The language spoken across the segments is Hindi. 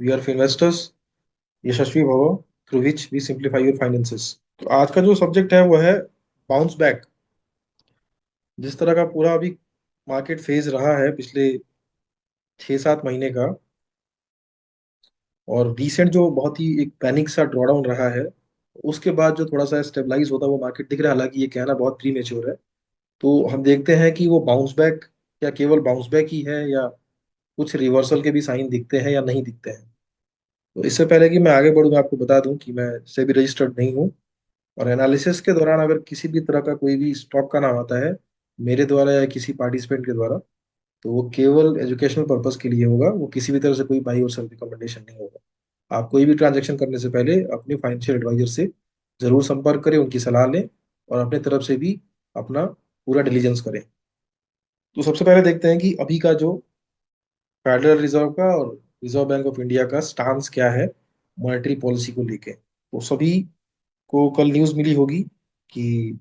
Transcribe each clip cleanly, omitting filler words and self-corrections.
वी आर इन्वेस्टर्स, यशस्वी भव, through which we simplify your finances. तो आज का जो सब्जेक्ट है वो है बाउंस बैक। जिस तरह का पूरा अभी मार्केट फेज रहा है पिछले 6-7 महीने का, और रिसेंट जो बहुत ही एक पैनिक सा ड्रॉडाउन रहा है, उसके बाद जो थोड़ा सा स्टेबलाइज होता हुआ मार्केट दिख रहा है, हालांकि ये कहना बहुत प्री मेच्योर है। तो हम देखते हैं कि वो बाउंस बैक क्या केवल बाउंस बैक ही है, या कुछ रिवर्सल के भी साइन दिखते हैं या नहीं दिखते हैं। तो इससे पहले कि मैं आगे बढ़ूँ, मैं आपको बता दूं कि मैं सेबी रजिस्टर्ड नहीं हूँ। और एनालिसिस के दौरान अगर किसी भी तरह का कोई भी स्टॉक का नाम आता है मेरे द्वारा या किसी पार्टिसिपेंट के द्वारा, तो वो केवल एजुकेशनल पर्पस के लिए होगा। वो किसी भी तरह से कोई बाई और सेल रिकमेंडेशन नहीं होगा। आप कोई भी ट्रांजैक्शन करने से पहले अपने फाइनेंशियल एडवाइजर से जरूर संपर्क करें, उनकी सलाह लें, और अपने तरफ से भी अपना पूरा डिलीजेंस करें। तो सबसे पहले देखते हैं कि अभी का जो फेडरल रिजर्व का और रिजर्व बैंक ऑफ इंडिया का स्टांस क्या है मॉनेटरी पॉलिसी को लेके। तो सभी को कल न्यूज़ मिली होगी कि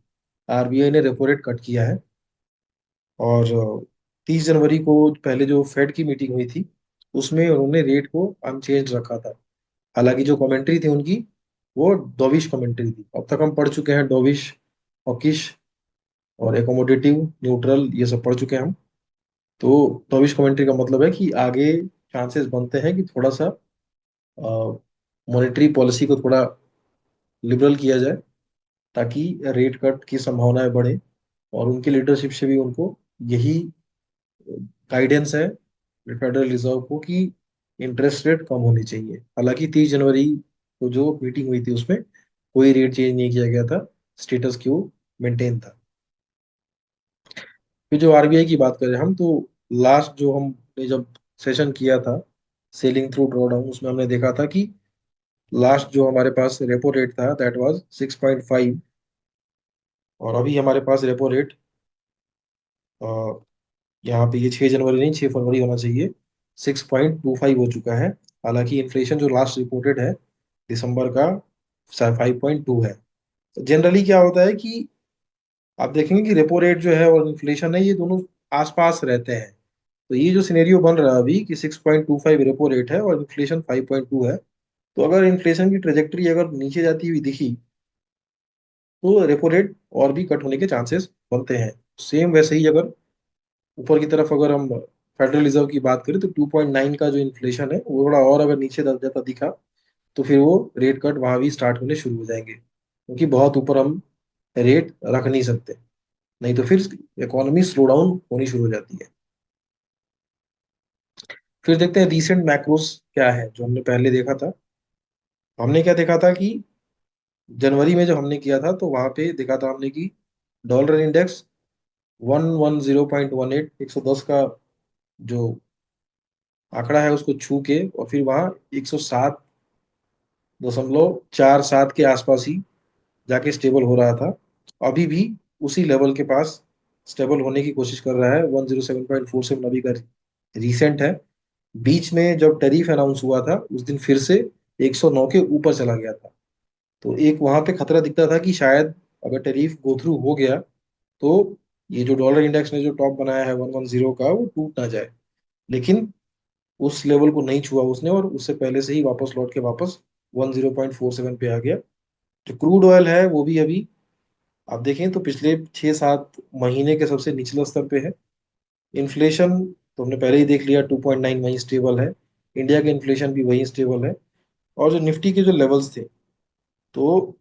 आरबीआई ने रेपो रेट कट किया है। और 30 जनवरी को पहले जो फेड की मीटिंग हुई थी, उसमें उन्होंने रेट को अनचेंज रखा था। हालांकि जो कमेंट्री थी उनकी, वो डॉविश कमेंट्री थी। अब तक हम पढ़ चुके हैं डॉविश, हॉकिश और एकोमोडेटिव, न्यूट्रल, ये सब पढ़ चुके हैं हम। तो डॉविश कमेंट्री का मतलब है कि आगे चांसेस बनते हैं कि थोड़ा सा मॉनेटरी पॉलिसी को थोड़ा लिबरल किया जाए, ताकि रेट कट की संभावनाएं बढ़े। और उनकी लीडरशिप से भी उनको यही गाइडेंस है फेडरल रिजर्व को कि इंटरेस्ट रेट कम होनी चाहिए। हालांकि 30 जनवरी को जो मीटिंग हुई थी उसमें कोई रेट चेंज नहीं किया गया था, स्टेटस क्यू मेंटेन था। फिर जो आरबीआई की बात करें हम, तो लास्ट जो हमने जब सेशन किया था सेलिंग थ्रू ड्रॉडाउन, उसमें हमने देखा था कि लास्ट जो हमारे पास रेपो रेट था दैट वाज 6.5। और अभी हमारे पास रेपो रेट यहाँ पे ये 6 जनवरी नहीं, 6 फरवरी होना चाहिए, 6.25 हो चुका है। हालांकि इन्फ्लेशन जो लास्ट रिपोर्टेड है दिसंबर का 5.2 है। जनरली क्या होता है कि आप देखेंगे कि रेपो रेट जो है और इन्फ्लेशन है, ये दोनों आसपास रहते हैं। तो ये जो सिनेरियो बन रहा है अभी कि 6.25 रेपो रेट है और इन्फ्लेशन 5.2 है, तो अगर इन्फ्लेशन की ट्रेजेक्टरी अगर नीचे जाती हुई दिखी, तो रेपो रेट और भी कट होने के चांसेस बनते हैं। सेम वैसे ही अगर ऊपर की तरफ अगर हम फेडरल रिजर्व की बात करें, तो 2.9 का जो इन्फ्लेशन है वो थोड़ा और अगर नीचे जाता दिखा, तो फिर वो रेट कट वहां भी स्टार्ट होने शुरू हो जाएंगे, क्योंकि बहुत ऊपर हम रेट रख नहीं सकते, नहीं तो फिर इकोनॉमी स्लो डाउन होनी शुरू हो जाती है। फिर देखते हैं रीसेंट मैक्रोस क्या है जो हमने पहले देखा था। हमने क्या देखा था कि जनवरी में जब हमने किया था, तो वहां पे देखा था हमने कि डॉलर इंडेक्स 110.18, 110 का जो आंकड़ा है उसको छू के, और फिर वहां 107.47 के आसपास ही जाके स्टेबल हो रहा था। अभी भी उसी लेवल के पास स्टेबल होने की कोशिश कर रहा है। 107.47 अभी का रिसेंट है। बीच में जब टैरिफ अनाउंस हुआ था उस दिन फिर से 109 के ऊपर चला गया था। तो एक वहां पे खतरा दिखता था कि शायद अगर टैरिफ गो थ्रू हो गया, तो ये जो डॉलर इंडेक्स ने जो टॉप बनाया है 110 का, वो टूट ना जाए। लेकिन उस लेवल को नहीं छुआ उसने, और उससे पहले से ही वापस लौट के वापस 10.47 पे आ गया। जो क्रूड ऑयल है वो भी अभी आप देखें तो पिछले 6-7 महीने के सबसे निचले स्तर पे है। इन्फ्लेशन तो हमने पहले ही देख लिया, 2.9 वहीं स्टेबल है। इंडिया के इन्फ्लेशन भी वहीं स्टेबल है। और जो निफ्टी के जो लेवल्स थे, तो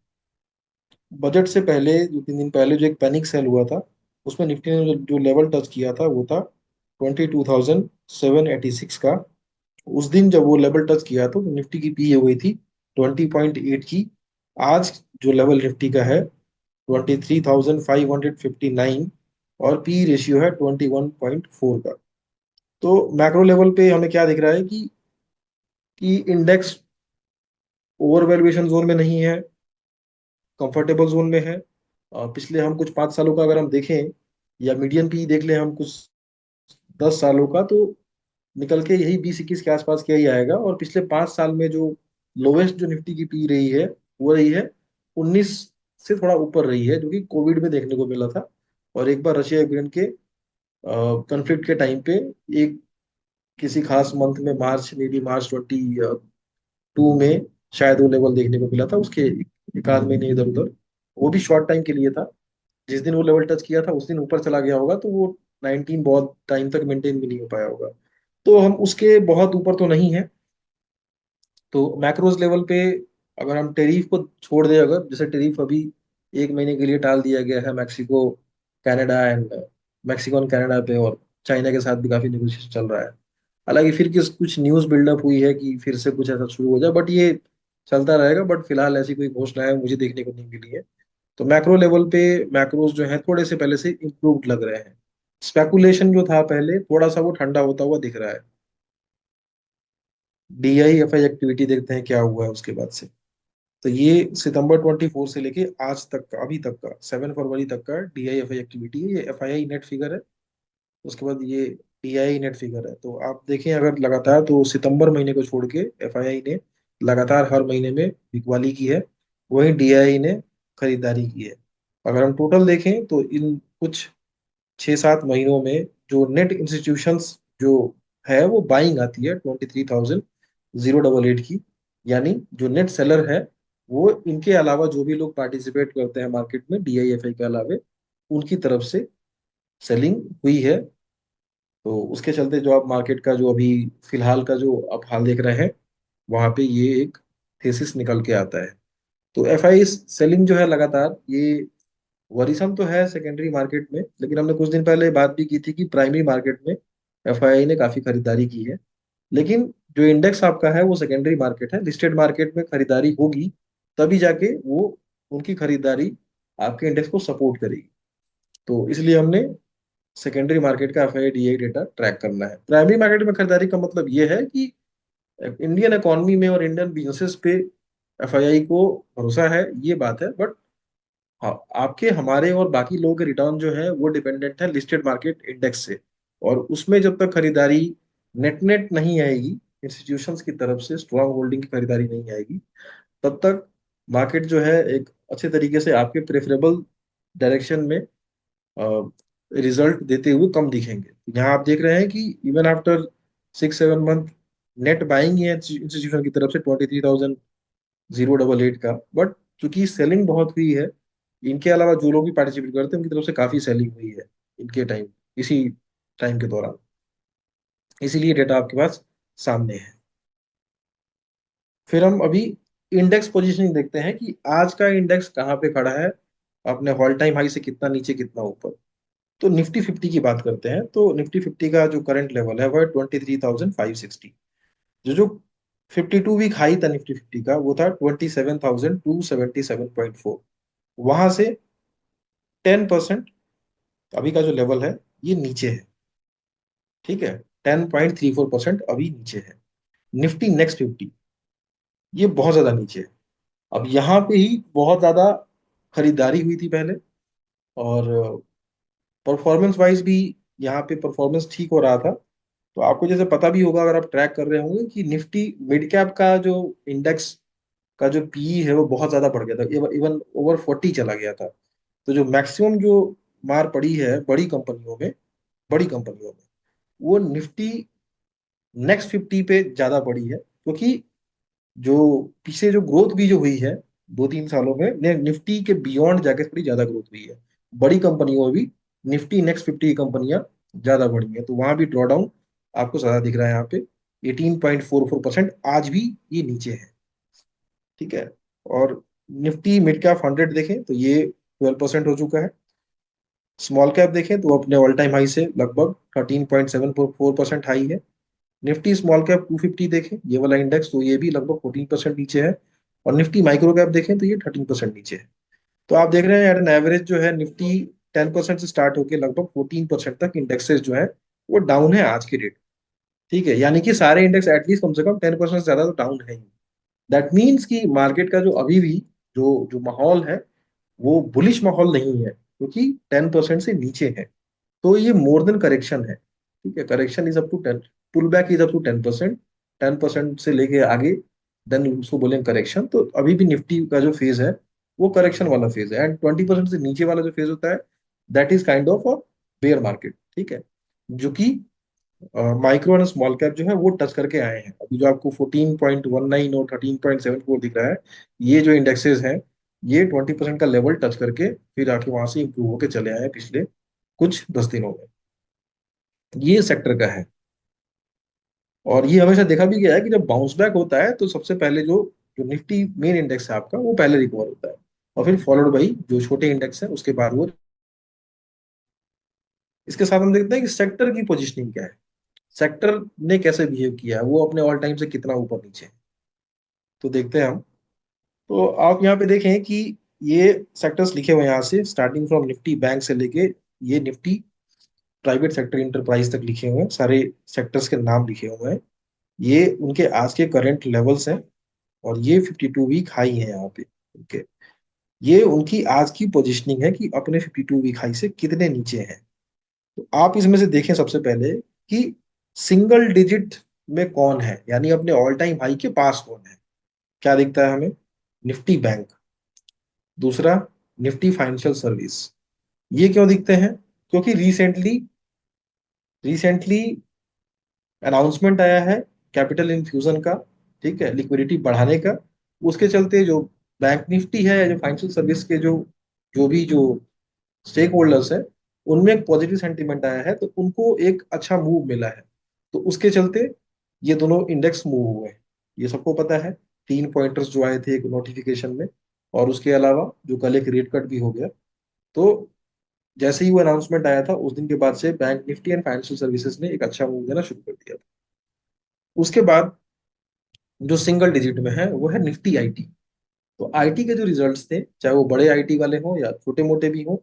बजट से पहले 2-3 दिन पहले जो एक पैनिक सेल हुआ था, उसमें निफ्टी ने जो लेवल टच किया था वो था 22,786 का। उस दिन जब वो लेवल टच किया तो निफ्टी की पी हो गई थी 20.8 की। आज जो लेवल निफ्टी का है 23,559, और पी रेशियो है 21.4 का। तो मैक्रो लेवल पे हमें क्या दिख रहा है कि इंडेक्स ओवर वैल्यूएशन जोन में नहीं है, कंफर्टेबल जोन में है। पिछले हम कुछ 5 सालों का अगर हम देखें, या मीडियन पी देख लें हम कुछ 10 सालों का, तो निकल के यही 20-21 के आसपास क्या ही आएगा। और पिछले 5 साल में जो लोवेस्ट जो निफ्टी की पी रही है, वो रही है 19 से थोड़ा ऊपर रही है, जो कि कोविड में देखने को मिला था। और एक बार रशिया यूक्रेन के कंफ्लिक्ट के टाइम पे एक किसी खास मंथ में, मार्च में भी, मार्च 22 में शायद वो लेवल देखने को मिला था, उसके एक आध महीने इधर उधर, वो भी शॉर्ट टाइम के लिए था। जिस दिन वो लेवल टच किया था उस दिन ऊपर चला गया होगा, तो वो 19 बहुत टाइम तक मेंटेन भी नहीं हो पाया होगा। तो हम उसके बहुत ऊपर तो नहीं है। तो मैक्रोज लेवल पे अगर हम टेरिफ को छोड़ दें, अगर जैसे टेरिफ अभी एक महीने के लिए टाल दिया गया है Mexico Canada and Mexico and Canada पे, और चाइना के साथ भी काफी नेगोशिएशन चल रहा है। हालांकि फिर कुछ न्यूज बिल्डअप हुई है कि फिर से कुछ ऐसा शुरू हो जाए, बट ये चलता रहेगा। बट फिलहाल ऐसी कोई घोषणा है मुझे देखने को नहीं मिली है। तो मैक्रो लेवल पे मैक्रोज जो है थोड़े से पहले से इम्प्रूव्ड लग रहे हैं। स्पेकुलेशन जो था पहले, थोड़ा सा वो ठंडा होता हुआ दिख रहा है। DIFI एक्टिविटी देखते हैं क्या हुआ है उसके बाद से। तो ये सितंबर 24 से लेके आज तक का, अभी तक का 7 फरवरी तक का DIFI एक्टिविटी है। ये FII नेट फिगर है। उसके बाद ये DII नेट फिगर है। तो आप देखें अगर लगातार, तो सितंबर महीने को छोड़ के FII ने लगातार हर महीने में बिकवाली की है, वहीं DII ने खरीदारी की है। अगर हम टोटल देखें तो इन कुछ 6-7 महीनों में जो नेट इंस्टीट्यूशंस जो है वो बाइंग आती है 23,088 की। यानी जो नेट सेलर है वो इनके अलावा जो भी लोग पार्टिसिपेट करते हैं मार्केट में DIFI के अलावे, उनकी तरफ से सेलिंग हुई है। तो उसके चलते जो आप मार्केट का जो अभी फिलहाल का जो आप हाल देख रहे हैं, वहां पे ये एक थेसिस निकल के आता है। तो FI सेलिंग जो है लगातार, ये वरीसम तो है सेकेंडरी मार्केट में, लेकिन हमने कुछ दिन पहले बात भी की थी कि प्राइमरी मार्केट में FII ने काफी खरीदारी की है। लेकिन जो इंडेक्स आपका है वो सेकेंडरी मार्केट है, लिस्टेड मार्केट में खरीदारी होगी तभी जाके वो उनकी खरीदारी आपके इंडेक्स को सपोर्ट करेगी। तो इसलिए हमने सेकेंडरी मार्केट का FII DI डेटा ट्रैक करना है। प्राइमरी मार्केट में खरीदारी का मतलब ये है कि इंडियन इकोनॉमी में और इंडियन बिजनेसेस पे FII को भरोसा है, ये बात है। बट हाँ, आपके हमारे और बाकी लोगों के रिटर्न जो है वो डिपेंडेंट है लिस्टेड मार्केट इंडेक्स से। और उसमें जब तक खरीदारी नेट नेट नहीं आएगी, इंस्टीट्यूशंस की तरफ से स्ट्रांग होल्डिंग की खरीदारी नहीं आएगी, तब तक मार्केट जो है एक अच्छे तरीके से आपके प्रेफरेबल डायरेक्शन में रिजल्ट देते हुए कम दिखेंगे। यहाँ आप देख रहे हैं कि even after 6-7 month net buying है इंस्टीट्यूशन की तरफ से 23,088 का। बट चूंकि सेलिंग बहुत हुई है, इनके अलावा जो लोग भी पार्टिसिपेट करते हैं उनकी तरफ से काफी सेलिंग हुई है इनके टाइम, इसी टाइम के दौरान। इसीलिए डेटा आपके पास सामने है। फिर हम अभी इंडेक्स पोजीशनिंग देखते हैं कि आज का इंडेक्स कहाँ पे खड़ा है, अपने ऑल टाइम हाई से कितना नीचे कितना ऊपर। तो निफ्टी 50 की बात करते हैं, तो निफ्टी 50 का जो करंट लेवल है वो है 23,560। जो 52 वीक हाई था निफ्टी 50 का, वो था 27,277.4। वहां से 10% अभी का जो लेवल है ये नीचे है। ठीक है, 10.34% अभी नीचे है। निफ्टी नेक्स्ट 50 ये बहुत ज्यादा नीचे है। अब यहाँ पे ही बहुत ज्यादा खरीदारी हुई थी पहले, और परफॉर्मेंस वाइज भी यहाँ पे परफॉर्मेंस ठीक हो रहा था। तो आपको जैसे पता भी होगा अगर आप ट्रैक कर रहे होंगे कि निफ्टी मिड कैप का जो इंडेक्स का जो PE है वो बहुत ज्यादा बढ़ गया था, इवन ओवर 40 चला गया था। तो जो मैक्सिमम जो मार पड़ी है बड़ी कंपनियों में वो निफ्टी नेक्स्ट 50 पे ज्यादा पड़ी है, क्योंकि जो पीछे जो ग्रोथ भी जो हुई है 2-3 सालों में, निफ्टी के बियॉन्ड जाके थोड़ी ज्यादा ग्रोथ हुई है। बड़ी कंपनियों में भी निफ्टी नेक्स्ट 50 की कंपनियां ज्यादा बढ़ी हैं, तो वहां भी ड्रॉडाउन आपको ज्यादा दिख रहा है यहाँ पे। 18.44% आज भी ये नीचे है। ठीक है। और निफ्टी मिड कैप 100 देखें तो ये 12% हो चुका है। स्मॉल कैप देखें तो अपने ऑल टाइम हाई से लगभग 13.74% हाई है। निफ्टी स्मॉल कैप 250 देखें, ये वाला इंडेक्स, तो ये भी लगभग 14% नीचे है। और निफ्टी माइक्रो कैप देखें तो ये 13% नीचे है। तो आप देख रहे हैं एट एन एवरेज जो है निफ्टी 10% से स्टार्ट होकर लगभग 14% तक इंडेक्सेस जो है वो डाउन है आज की डेट। ठीक है, यानी कि सारे इंडेक्स एटलीस्ट कम से कम 10% से ज्यादा तो डाउन है ही। दैट मीन्स कि मार्केट का जो अभी भी जो जो माहौल है वो बुलिश माहौल नहीं है, क्योंकि 10% से नीचे है। तो ये मोर देन करेक्शन है। ठीक है, correction is up to 10, pull back is up to 10%। 10% से लेके आगे देन उसको बोलेंगे करेक्शन। तो अभी भी निफ्टी का जो फेज है वो करेक्शन वाला फेज है, एंड 20% से नीचे वाला जो फेज होता है that is kind of a bear market. ठीक है, जो कि माइक्रो एंड स्मॉल कैप जो है वो टच करके आए हैं। अभी जो आपको 14.19 और 13.74 दिख रहा है, ये जो इंडेक्सेस हैं, ये 20% का लेवल टच करके फिर आके वहां से इंप्रूव होके चले आए हैं पिछले कुछ 10 दिनों में। ये सेक्टर का है। और ये हमेशा देखा भी गया है कि जब बाउंस बैक होता है तो सबसे पहले जो जो निफ्टी मेन इंडेक्स है आपका, वो पहले रिकवर होता है, और फिर फॉलोड बाई जो छोटे इंडेक्स है उसके बाद वो। इसके साथ हम देखते हैं कि सेक्टर की पोजीशनिंग क्या है, सेक्टर ने कैसे बिहेव किया है, वो अपने ऑल टाइम से कितना ऊपर नीचे है। तो देखते हैं हम। तो आप यहाँ पे देखें कि ये सेक्टर्स लिखे हुए हैं यहाँ से, स्टार्टिंग फ्रॉम निफ्टी बैंक से लेके ये निफ्टी प्राइवेट सेक्टर इंटरप्राइज तक लिखे हुए हैं, सारे सेक्टर्स के नाम लिखे हुए हैं। ये उनके आज के करंट लेवल्स हैं, और ये 52 वीक हाई है यहाँ पे। ओके, ये उनकी आज की पोजिशनिंग है कि अपने 52 वीक हाई से कितने नीचे हैं। तो आप इसमें से देखें सबसे पहले कि सिंगल डिजिट में कौन है, यानी अपने ऑल टाइम हाई के पास कौन है। क्या दिखता है हमें? Nifty bank. दूसरा, निफ्टी फाइनेंशियल सर्विस। ये क्यों दिखते हैं? क्योंकि रिसेंटली रिसेंटली अनाउंसमेंट आया है कैपिटल इन्फ्यूजन का, ठीक है, लिक्विडिटी बढ़ाने का। उसके चलते जो बैंक निफ्टी है, जो फाइनेंशियल सर्विस के जो जो भी जो स्टेक होल्डर्स है, उनमें एक पॉजिटिव सेंटीमेंट आया है, तो उनको एक अच्छा मूव मिला है। तो उसके चलते ये दोनों इंडेक्स मूव हुए हैं। ये सबको पता है, 3 पॉइंटर्स जो आए थे एक नोटिफिकेशन में, और उसके अलावा जो कल एक रेट कट भी हो गया। तो जैसे ही वो अनाउंसमेंट आया था, उस दिन के बाद से bank Nifty and financial services ने एक अच्छा मूव देना शुरू कर दिया था। उसके बाद जो सिंगल डिजिट में है वो है निफ्टी आईटी। तो आईटी के जो रिजल्ट्स थे, चाहे वो बड़े आईटी वाले हों या छोटे मोटे भी हों,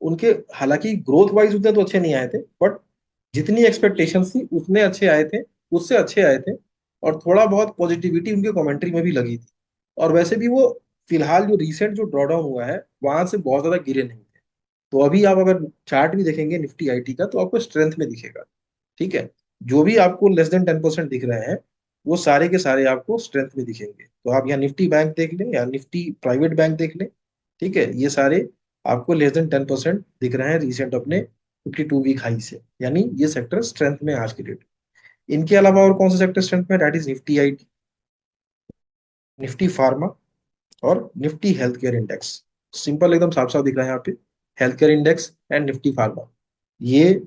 उनके हालांकि ग्रोथ वाइज उतने तो अच्छे नहीं आए थे, बट जितनी एक्सपेक्टेशंस थी उतने अच्छे आए थे, उससे अच्छे आए थे। और थोड़ा बहुत पॉजिटिविटी उनके कमेंट्री में भी लगी थी। और वैसे भी वो फिलहाल जो रिसेंट जो ड्रॉडाउन हुआ है, वहां से बहुत ज्यादा गिरे नहीं थे। तो अभी आप अगर चार्ट भी देखेंगे निफ्टी आईटी का, तो आपको स्ट्रेंथ में दिखेगा। ठीक है, जो भी आपको लेस देन 10% दिख रहे हैं, वो सारे के सारे आपको स्ट्रेंथ में दिखेंगे। तो आप यहाँ निफ्टी बैंक देख लें या निफ्टी प्राइवेट बैंक देख लें, ठीक है, ये सारे आपको लेस देन 10% दिख रहे हैं रिसेंट अपने 52 वीक हाई से, यानी ये सेक्टर स्ट्रेंथ में है आज की डेट। इनके अलावा और कौन सा सेक्टर स्ट्रेंथ में? That is Nifty IT, Nifty pharma, और Nifty health care index. Simple एकदम साफ साफ दिख रहा है यहाँ पे, health care index and Nifty pharma, ये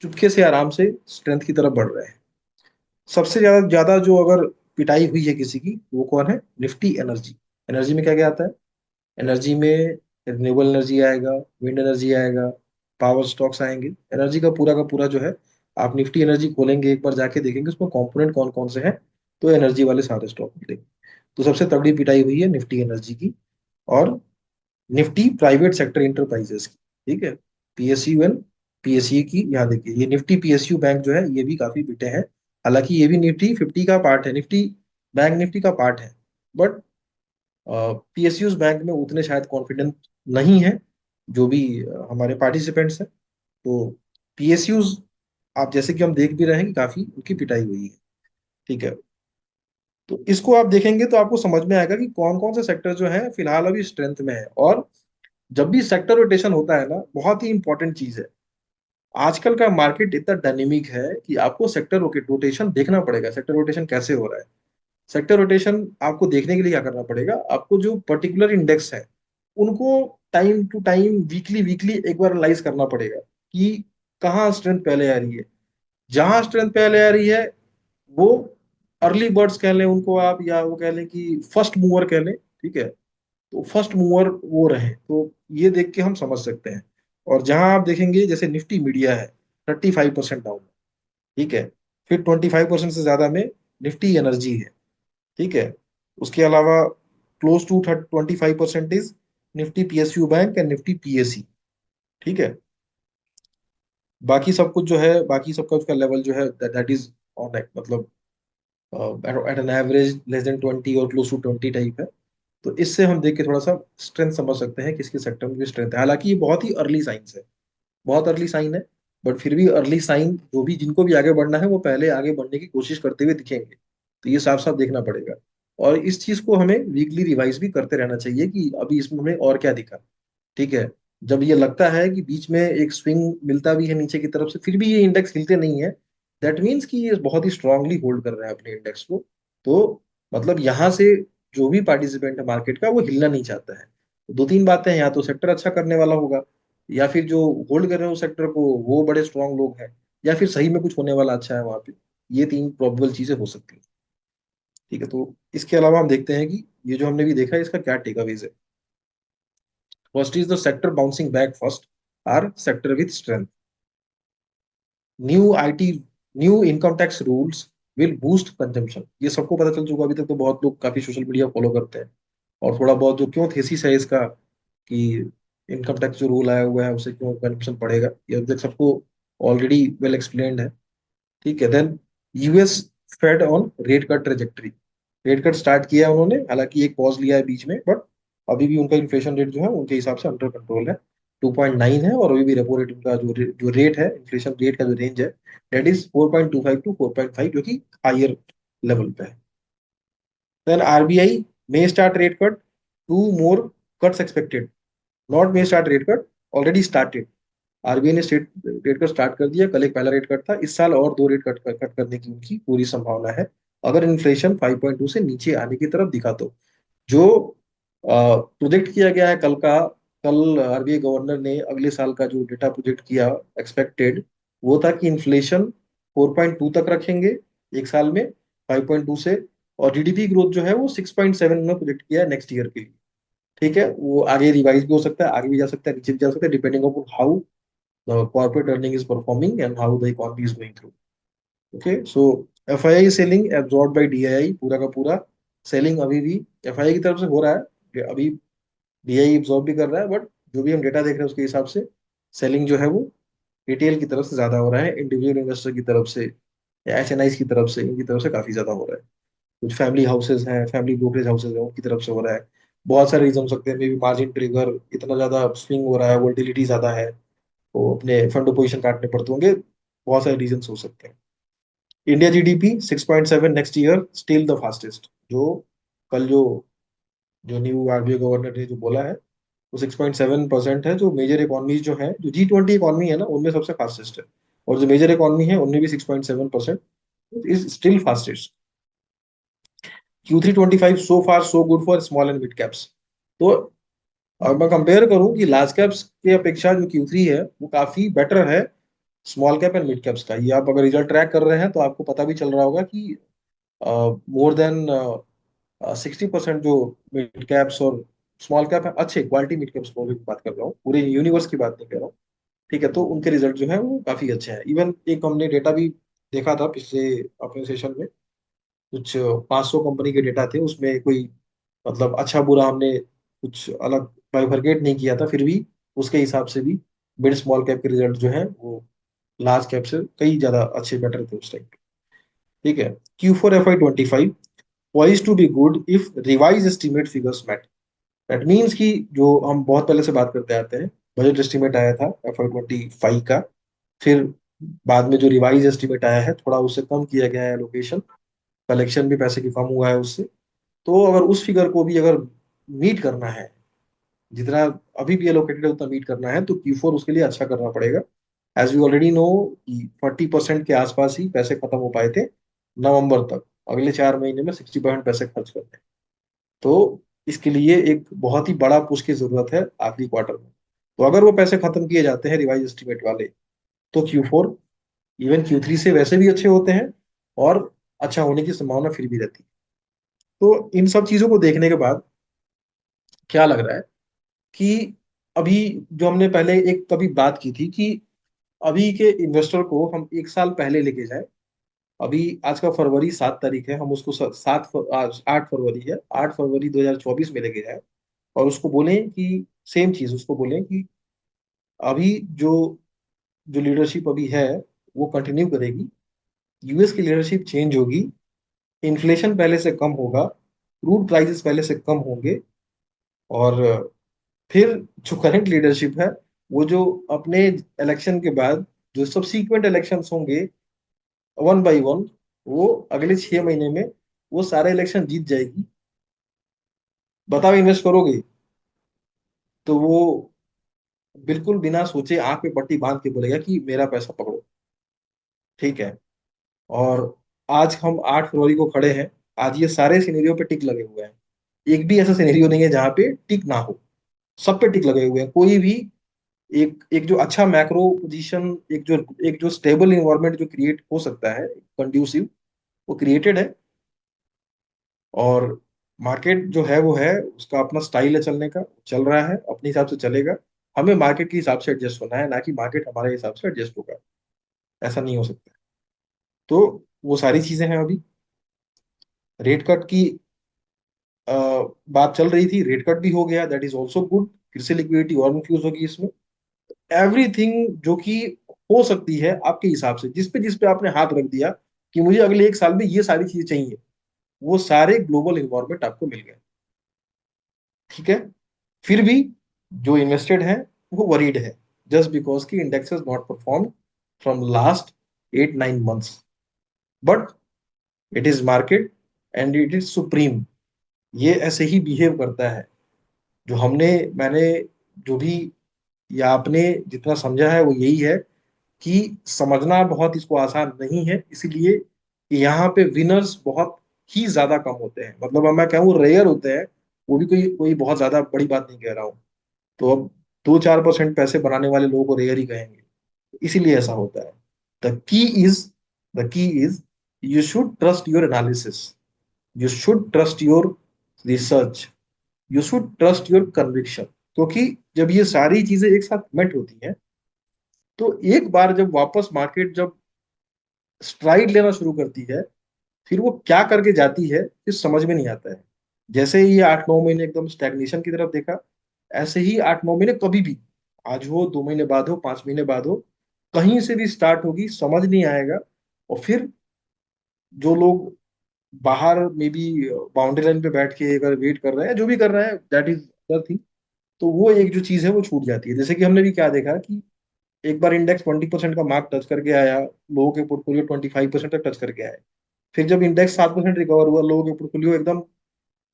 चुपके से आराम से स्ट्रेंथ की तरफ बढ़ रहे हैं। सबसे ज्यादा ज्यादा जो अगर पिटाई हुई है किसी की, वो कौन है? Nifty energy. एनर्जी में क्या क्या आता है? एनर्जी में रिन्यूएबल एनर्जी आएगा, विंड एनर्जी आएगा, पावर स्टॉक्स आएंगे, एनर्जी का पूरा जो है। आप निफ्टी एनर्जी खोलेंगे एक बार, जाके देखेंगे उसमें कंपोनेंट कौन कौन से हैं, तो एनर्जी वाले सारे स्टॉक मिलेंगे। तो सबसे तगड़ी पिटाई हुई है निफ्टी एनर्जी की, और निफ्टी प्राइवेट सेक्टर इंटरप्राइजेस की। ठीक है, पीएसयू एंड पीएसयू की, यहाँ देखिए ये निफ्टी पीएसयू बैंक जो है, ये भी काफी पिटे हैं। हालांकि ये भी निफ्टी 50 का पार्ट है, निफ्टी बैंक निफ्टी का पार्ट है, बट पीएसयूज बैंक में उतने शायद कॉन्फिडेंट नहीं है जो भी हमारे पार्टिसिपेंट्स हैं। तो पीएसयूज, आप जैसे कि हम देख भी रहे हैं कि काफी उनकी पिटाई हुई है। ठीक है, तो इसको आप देखेंगे तो आपको समझ में आएगा कि कौन कौन से सेक्टर जो है फिलहाल अभी स्ट्रेंथ में है। और जब भी सेक्टर रोटेशन होता है ना, बहुत ही इंपॉर्टेंट चीज है। आजकल का मार्केट इतना डायनेमिक है कि आपको सेक्टर रोटेशन देखना पड़ेगा, सेक्टर रोटेशन कैसे हो रहा है। सेक्टर रोटेशन आपको देखने के लिए क्या करना पड़ेगा? आपको जो पर्टिकुलर इंडेक्स है, उनको time to time, weekly weekly एक बार एनालाइज करना पड़ेगा कि कहाँ स्ट्रेंथ पहले आ रही है। जहां स्ट्रेंथ पहले आ रही है, वो अर्ली बर्ड्स कह लें उनको आप, या वो कह लें कि फर्स्ट मूवर कह लें। ठीक है, तो फर्स्ट मूवर वो रहे, तो ये देख के हम समझ सकते हैं। और जहां आप देखेंगे जैसे निफ्टी मीडिया है, 35% डाउन। ठीक है, फिर 25% से ज्यादा में निफ्टी एनर्जी है। ठीक है, उसके अलावा close to 25% is Nifty PSU bank and Nifty PSE. ठीक है, बाकी सब कुछ जो है, बाकी सबका उसका लेवल जो है, दैट इज ऑन, मतलब at an average less than 20 और क्लोज टू 20 टाइप है। तो इससे हम देख के थोड़ा सा स्ट्रेंथ समझ सकते हैं किसके सेक्टर में भी स्ट्रेंथ है। हालांकि ये बहुत ही अर्ली साइंस है, बहुत अर्ली साइन है, बट फिर भी अर्ली साइन जो भी, जिनको भी आगे बढ़ना है, वो पहले आगे बढ़ने की कोशिश करते हुए दिखेंगे। तो ये साफ साफ देखना पड़ेगा। और इस चीज को हमें वीकली रिवाइज भी करते रहना चाहिए कि अभी इसमें हमें और क्या दिखा। ठीक है, जब ये लगता है कि बीच में एक स्विंग मिलता भी है नीचे की तरफ से, फिर भी ये इंडेक्स हिलते नहीं है, दैट मीन्स कि ये बहुत ही स्ट्रांगली होल्ड कर रहे हैं अपने इंडेक्स को। तो मतलब यहाँ से जो भी पार्टिसिपेंट है मार्केट का, वो हिलना नहीं चाहता है। दो तीन बातें हैं, या तो सेक्टर अच्छा करने वाला होगा, या फिर जो होल्ड कर रहे हैं उस सेक्टर को वो बड़े स्ट्रांग लोग हैं, या फिर सही में कुछ होने वाला अच्छा है वहां पे। ये तीन प्रोबेबल चीजें हो सकती हैं। ठीक है, तो इसके अलावा हम देखते हैं कि ये जो हमने भी देखा है इसका क्या टेकअवेज है। First is the sector bouncing back first, are sector with strength. New IT, new income tax rules will boost consumption. ये सबको पता चल चुका, अभी तक तो बहुत लोग काफी सोशल मीडिया फॉलो करते हैं, और थोड़ा बहुत जो क्यों थेसिस है इसका कि इनकम टैक्स जो रूल आया हुआ है उससे क्यों कंजम्पशन बढ़ेगा, ये अभी तक सबको ऑलरेडी वेल एक्सप्लेन्ड है। ठीक है, then US Fed on rate cut trajectory. Rate cut start किया है उन्होंने, हालांकि एक पॉज लिया है बीच में, बट अभी भी उनका इन्फ्लेशन रेट जो है उनके हिसाब से अंडर कंट्रोल है। 2.9 है, और अभी भी रेपो रेट उनका जो रेट है, इन्फ्लेशन रेट का जो रेंज है, दैट इज 4.25 टू 4.5, जो कि हायर लेवल पे है। Then RBI may start rate cut, to more cuts expected, not may start rate cut, already started. RBI ने स्टेट रेट कट स्टार्ट कर दिया, कल एक पहला रेट कट था, इस साल और दो रेट कट करने की उनकी पूरी संभावना है, अगर इन्फ्लेशन 5.2 से नीचे आने की तरफ दिखा तो। जो प्रोजेक्ट किया गया है कल आरबीआई गवर्नर ने अगले साल का जो डेटा प्रोजेक्ट किया एक्सपेक्टेड, वो था कि इन्फ्लेशन 4.2 तक रखेंगे एक साल में, 5.2 से, और जीडीपी ग्रोथ जो है वो 6.7 में प्रोजेक्ट किया है नेक्स्ट ईयर के लिए। ठीक है, वो आगे रिवाइज भी हो सकता है, आगे भी जा सकता है, नीचे भी जा सकता है, depending upon how the corporate earning is performing and how the economy is going through. Okay, so FII selling absorb by DII, पूरा का पूरा सेलिंग अभी भी एफआईआई की तरफ से हो रहा है, कि अभी डीआई एब्जॉर्ब भी कर रहा है, बट जो भी हम डेटा देख रहे हैं उसके हिसाब से सेलिंग जो है वो रिटेल की तरफ से ज्यादा हो रहा है, इंडिविजुअल इन्वेस्टर की तरफ से या एचएनआई की तरफ से, इनकी तरफ से काफी ज्यादा हो रहा है। कुछ फैमिली हाउसेज हैं, फैमिली ब्रोकरेज हाउसेज हैं, उनकी तरफ से हो रहा है। बहुत सारे रीजन हो सकते हैं, मे बी मार्जिन ट्रिगर, इतना ज्यादा स्विंग हो रहा है, वोल्टिलिटी ज्यादा है, तो अपने फंड पोजीशन काटने पड़ते होंगे, बहुत सारे रीजन हो सकते हैं। India GDP 6.7 next year, still the fastest. जो कल जो न्यू आरबीआई गवर्नर ने जो बोला है, वो 6.7% है, जो मेजर इकोनॉमीज जो है, जो G20 इकोनॉमी है ना, उनमें सबसे फास्टेस्ट है। और जो मेजर इकोनॉमी है उनमें भी 6.7% is still fastest. Q3 25 so far so good for small and mid caps. तो अगर मैं कंपेयर करूं कि लार्ज कैप्स के अपेक्षा जो Q3 है वो काफी बेटर है small cap and mid caps का, ये आप अगर रिजल्ट ट्रैक कर रहे हैं तो आपको पता भी चल रहा होगा कि मोर देन 60% जो मिड कैप्स और स्मॉल कैप है, अच्छे क्वालिटी मिड कैप्स की बात कर रहा हूँ, पूरे यूनिवर्स की बात नहीं कर रहा हूँ। ठीक है, तो उनके रिजल्ट जो है वो काफी अच्छे हैं। इवन एक हमने डेटा भी देखा था पिछले अपने सेशन में, कुछ 500 कंपनी के डेटा थे, उसमें कोई मतलब अच्छा बुरा हमने कुछ अलग बाइफरकेट नहीं किया था, फिर भी उसके हिसाब से भी मिड स्मॉल कैप के रिजल्ट जो है वो लार्ज कैप से कई ज्यादा अच्छे बेटर थे उस टाइम पे। ठीक है, Q4 FY 25 poised to be good if revised estimate figures met। That means कि जो हम बहुत पहले से बात करते आते हैं, बजट एस्टिमेट आया था FY 25 का, फिर बाद में जो रिवाइज एस्टिमेट आया है थोड़ा उससे कम किया गया है एलोकेशन, कलेक्शन भी पैसे की कम हुआ है उससे। तो अगर उस फिगर को भी अगर मीट करना है, जितना अभी भी एलोकेटेड है उतना मीट करना है, तो Q4 उसके लिए अच्छा करना पड़ेगा। एज वी ऑलरेडी नो कि 40% के आसपास ही पैसे खत्म हो पाए थे नवंबर तक, अगले 4 महीने में 60% पैसे खर्च करने हैं। तो इसके लिए एक बहुत ही बड़ा पुश की जरूरत है आखिरी क्वार्टर में। तो अगर वो पैसे खत्म किए जाते हैं रिवाइज एस्टिमेट वाले, तो Q4 इवन Q3 से वैसे भी अच्छे होते हैं, और अच्छा होने की संभावना फिर भी रहती है। तो इन सब चीजों को देखने के बाद क्या लग रहा है कि अभी जो हमने पहले एक कभी बात की थी कि अभी के इन्वेस्टर को हम एक साल पहले लेके जाए। अभी आज का फरवरी 7 तारीख है, हम उसको आज 8 फरवरी है, 8 फरवरी 2024 में लेके जाए, और उसको बोलें कि सेम चीज उसको बोलें कि अभी जो जो लीडरशिप अभी है वो कंटिन्यू करेगी, यूएस की लीडरशिप चेंज होगी, इन्फ्लेशन पहले से कम होगा, क्रूड प्राइसेस पहले से कम होंगे, और फिर जो करंट लीडरशिप है वो जो अपने इलेक्शन के बाद जो सबसीक्वेंट इलेक्शंस होंगे वन बाय वन, वो अगले 6 महीने में वो सारे इलेक्शन जीत जाएगी। बताओ इन्वेस्ट करोगे? तो वो बिल्कुल बिना सोचे आंख पे पट्टी बांध के बोलेगा कि मेरा पैसा पकड़ो। ठीक है। और आज हम 8 फरवरी को खड़े हैं। आज ये सारे सिनेरियो पे टिक लगे हुए हैं। एक भी ऐसा सिनेरियो नहीं है जहां पे टिक ना हो। सब पे टिक लगे हुए हैं। कोई भी एक एक जो अच्छा मैक्रो पोजीशन, एक जो स्टेबल इन्वायरमेंट जो क्रिएट हो सकता है, कंड्यूसिव, वो क्रिएटेड है। और मार्केट जो है वो है, उसका अपना स्टाइल है चलने का, चल रहा है अपने हिसाब से चलेगा। हमें मार्केट के हिसाब से एडजस्ट होना है, ना कि मार्केट हमारे हिसाब से एडजस्ट होगा। ऐसा नहीं हो सकता। तो वो सारी चीजें हैं अभी। रेट कट की अ, बात चल रही थी, रेट कट भी हो गया, दैट इज ऑल्सो गुड। फिर से लिक्विडिटी और इन्फ्यूज होगी इसमें। एवरीथिंग जो कि हो सकती है आपके हिसाब से, जिस पे आपने हाथ रख दिया कि मुझे अगले 1 साल में ये सारी चीजें चाहिए, वो सारे ग्लोबल इन्वायरमेंट आपको मिल गए। ठीक है। फिर भी जो इन्वेस्टेड है वो वरीड है, जस्ट बिकॉज की index has not perform from last 8-9 months. But it is market and it is supreme. ये ऐसे ही बिहेव करता है। जो मैंने जो भी या आपने जितना समझा है वो यही है कि समझना बहुत इसको आसान नहीं है, इसीलिए कि यहाँ पे विनर्स बहुत ही ज्यादा कम होते हैं। मतलब अब मैं कहूँ रेयर होते हैं। वो भी कोई कोई बहुत ज्यादा बड़ी बात नहीं कह रहा हूँ। तो अब 2-4% पैसे बनाने वाले लोगों को रेयर ही कहेंगे। इसीलिए ऐसा होता है। The key is the key is you should trust your analysis, you should trust your research, you should trust your conviction. क्योंकि जब ये सारी चीजें एक साथ मेट होती हैं, तो एक बार जब वापस मार्केट जब स्ट्राइड लेना शुरू करती है, फिर वो क्या करके जाती है फिर समझ में नहीं आता है। जैसे ही ये 8-9 महीने एकदम स्टैग्नेशन की तरफ देखा, ऐसे ही 8-9 महीने कभी भी, आज हो, 2 महीने बाद हो, 5 महीने बाद हो, कहीं से भी स्टार्ट होगी, समझ नहीं आएगा। और फिर जो लोग बाहर में भी बाउंड्री लाइन पे बैठ के अगर वेट कर रहे हैं, जो भी कर रहे हैं, दैट इज अदर थिंग। तो वो एक जो चीज है वो छूट जाती है। जैसे कि हमने भी क्या देखा कि एक बार इंडेक्स 20% का मार्क टच करके आया, लोगों के पोर्टफोलियो 25% तक टच करके आए। फिर जब इंडेक्स 7% रिकवर हुआ, लोगों के पोर्टफोलियो एकदम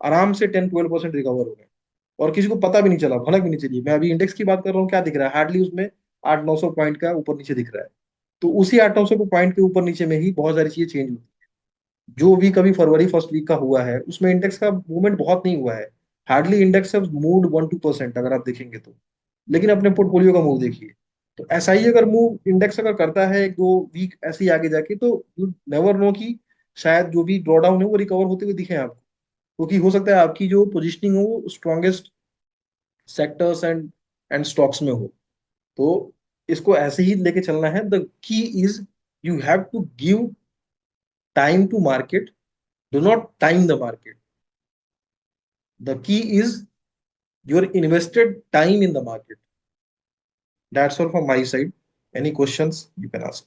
आराम से 10-12% रिकवर हो गए। और किसी को पता भी नहीं चला, भनक भी नहीं चली। मैं अभी इंडेक्स की बात कर रहा हूँ, क्या दिख रहा है हार्डली उसमें 800-900 पॉइंट का ऊपर नीचे दिख रहा है। तो उसी 800-900 पॉइंट के ऊपर नीचे में ही बहुत सारी चीजें चेंज हुई। जो भी कभी फरवरी फर्स्ट वीक का हुआ है, उसमें इंडेक्स का मूवमेंट बहुत नहीं हुआ है। हार्डली इंडेक्स हैव मूव्ड 1-2% अगर आप देखेंगे तो। लेकिन अपने पोर्टफोलियो का मूव देखिए। तो ऐसा ही अगर मूव इंडेक्स अगर करता है 1-2 वीक ऐसे ही आगे जाके, तो यू नेवर नो कि शायद जो भी ड्रॉ डाउन है वो रिकवर होते हुए दिखे आपको। क्योंकि हो सकता है आपकी जो पोजीशनिंग हो वो स्ट्रॉन्गेस्ट सेक्टर्स एंड स्टॉक्स में हो। तो इसको ऐसे ही लेके चलना है। The key is you have to give time to market, do not time the market. The key is your invested time in the market. That's all from my side. Any questions you can ask.